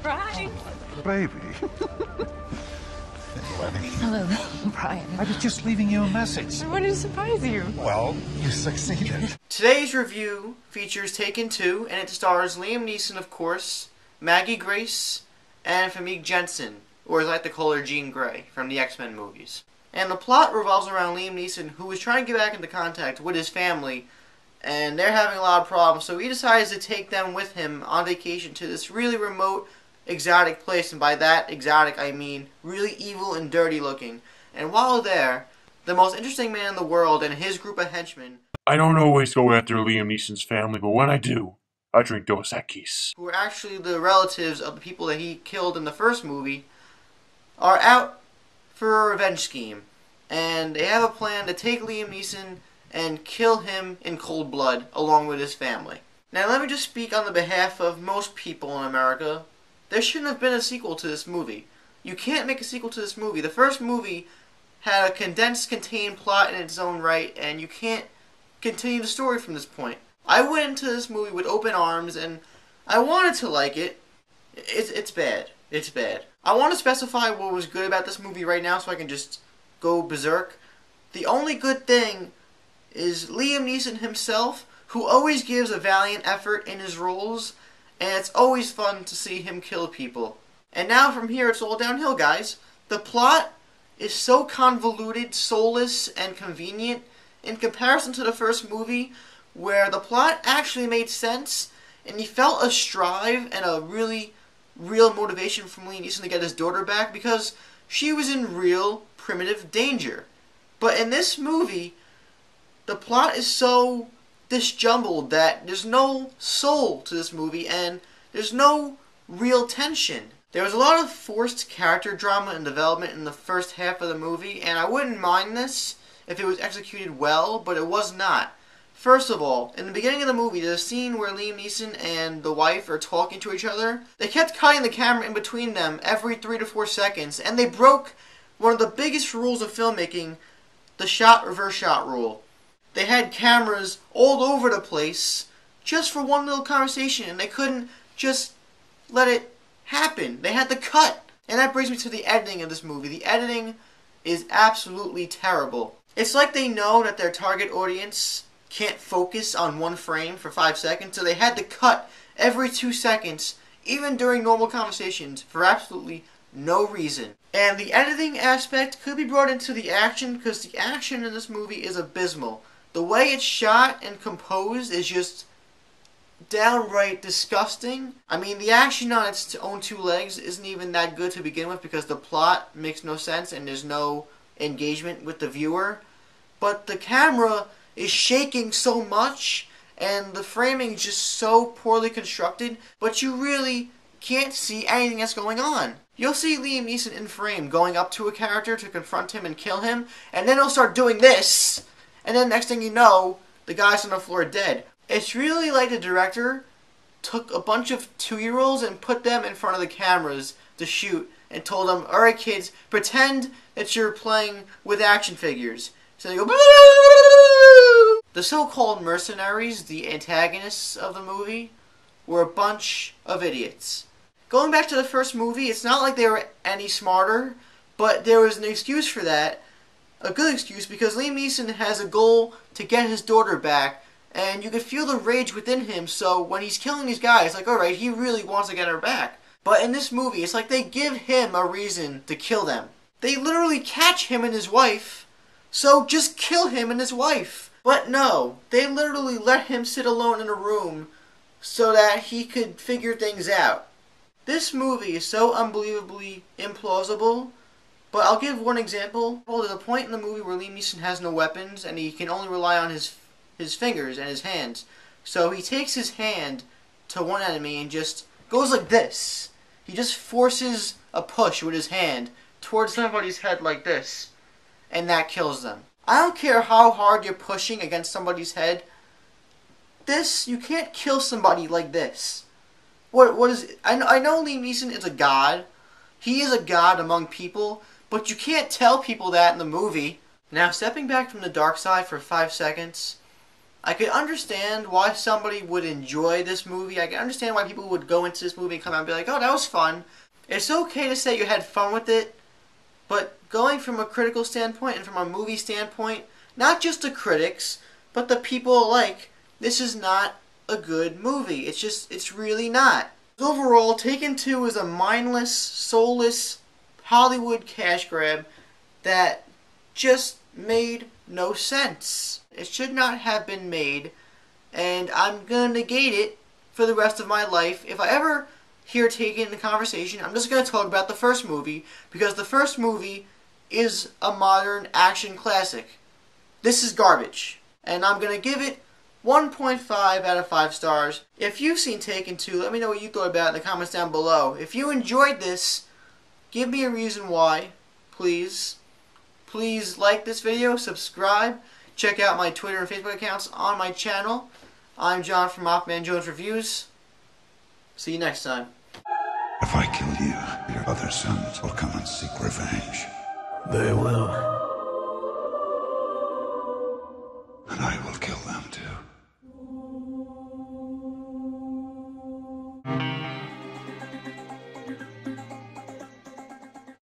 surprise. Baby. Hello, Brian. I was just leaving you a message. I wanted to surprise you. Well, you succeeded. Today's review features Taken 2, and it stars Liam Neeson, of course, Maggie Grace, and Famke Janssen, or as I like to call her, Jean Grey, from the X-Men movies. And the plot revolves around Liam Neeson, who is trying to get back into contact with his family, and they're having a lot of problems, so he decides to take them with him on vacation to this really remote, exotic place, and by that exotic I mean really evil and dirty looking. And while there, the most interesting man in the world and his group of henchmen, I don't always go after Liam Neeson's family, but when I do, I drink Dos Equis. who are actually the relatives of the people that he killed in the first movie, are out for a revenge scheme. And they have a plan to take Liam Neeson and kill him in cold blood along with his family. Now let me just speak on the behalf of most people in America. There shouldn't have been a sequel to this movie. You can't make a sequel to this movie. The first movie had a condensed, contained plot in its own right, and you can't continue the story from this point. I went into this movie with open arms, and I wanted to like it. It's bad. It's bad. I want to specify what was good about this movie right now so I can just go berserk. The only good thing is Liam Neeson himself, who always gives a valiant effort in his roles, and it's always fun to see him kill people. And now from here it's all downhill, guys. The plot is so convoluted, soulless, and convenient in comparison to the first movie, where the plot actually made sense, and you felt a strive and a really real motivation from Liam Neeson to get his daughter back, because she was in real primitive danger. But in this movie, the plot is so disjumbled that there's no soul to this movie, and there's no real tension. There was a lot of forced character drama and development in the first half of the movie, and I wouldn't mind this if it was executed well, but it was not. First of all, in the beginning of the movie, there's a scene where Liam Neeson and the wife are talking to each other. They kept cutting the camera in between them every 3 to 4 seconds, and they broke one of the biggest rules of filmmaking, the shot reverse shot rule. They had cameras all over the place just for one little conversation, and they couldn't just let it happen. They had to cut. And that brings me to the editing of this movie. The editing is absolutely terrible. It's like they know that their target audience can't focus on one frame for 5 seconds, so they had to cut every 2 seconds, even during normal conversations, for absolutely no reason. And the editing aspect could be brought into the action, because the action in this movie is abysmal. The way it's shot and composed is just downright disgusting. I mean, the action on its own 2 legs isn't even that good to begin with, because the plot makes no sense and there's no engagement with the viewer. But the camera is shaking so much, and the framing is just so poorly constructed, but you really can't see anything that's going on. You'll see Liam Neeson in frame going up to a character to confront him and kill him, and then he'll start doing this, and then next thing you know, the guy's on the floor dead. It's really like the director took a bunch of 2-year-olds and put them in front of the cameras to shoot and told them, alright kids, pretend that you're playing with action figures. So they go, boo! The so-called mercenaries, the antagonists of the movie, were a bunch of idiots. Going back to the first movie, it's not like they were any smarter, but there was an excuse for that. A good excuse, because Liam Neeson has a goal to get his daughter back, and you could feel the rage within him, so when he's killing these guys, like, alright, he really wants to get her back. But in this movie, it's like they give him a reason to kill them. They literally catch him and his wife, so just kill him and his wife. But no, they literally let him sit alone in a room so that he could figure things out. This movie is so unbelievably implausible. But I'll give one example. Well, there's a point in the movie where Liam Neeson has no weapons, and he can only rely on his fingers and his hands. So he takes his hand to one enemy and just goes like this. He just forces a push with his hand towards somebody's head like this, and that kills them. I don't care how hard you're pushing against somebody's head. You can't kill somebody like this. What is it? I know Liam Neeson is a god. He is a god among people. But you can't tell people that in the movie. Now, stepping back from the dark side for 5 seconds, I could understand why somebody would enjoy this movie. I can understand why people would go into this movie and come out and be like, oh, that was fun. It's okay to say you had fun with it, but going from a critical standpoint and from a movie standpoint, not just the critics, but the people alike, this is not a good movie. It's really not. Overall, Taken 2 is a mindless, soulless Hollywood cash grab that just made no sense. It should not have been made, and I'm going to negate it for the rest of my life. If I ever hear Taken in the conversation, I'm just going to talk about the first movie, because the first movie is a modern action classic. This is garbage, and I'm going to give it 1.5 out of 5 stars. If you've seen Taken 2, let me know what you thought about it in the comments down below. If you enjoyed this, give me a reason why, please. Please like this video, subscribe, check out my Twitter and Facebook accounts on my channel. I'm John from MaffmanJones Reviews. See you next time. If I kill you, your other sons will come and seek revenge. They will.